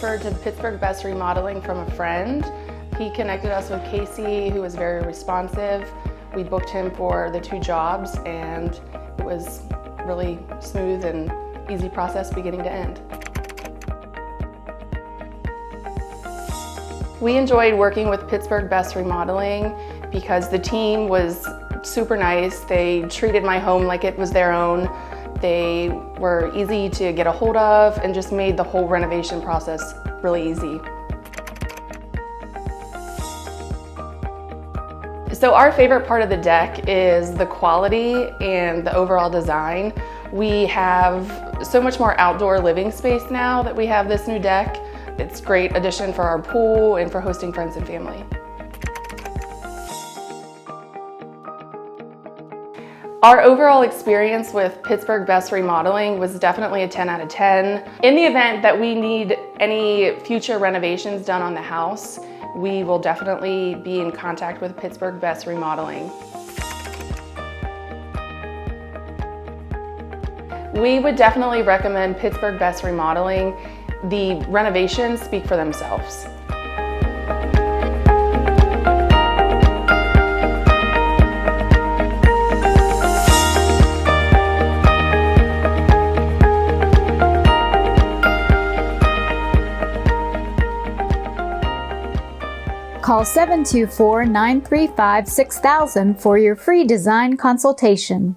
referred to Pittsburgh Best Remodeling from a friend. He connected us with Casey, who was very responsive. We booked him for the 2 jobs, and it was really smooth and easy process beginning to end. We enjoyed working with Pittsburgh Best Remodeling because the team was super nice. They treated my home like it was their own. They were easy to get a hold of and just made the whole renovation process really easy. So our favorite part of the deck is the quality and the overall design. We have so much more outdoor living space now that we have this new deck. It's a great addition for our pool and for hosting friends and family. Our overall experience with Pittsburgh Best Remodeling was definitely a 10 out of 10. In the event that we need any future renovations done on the house, we will definitely be in contact with Pittsburgh Best Remodeling. We would definitely recommend Pittsburgh Best Remodeling. The renovations speak for themselves. Call 724-935-6000 for your free design consultation.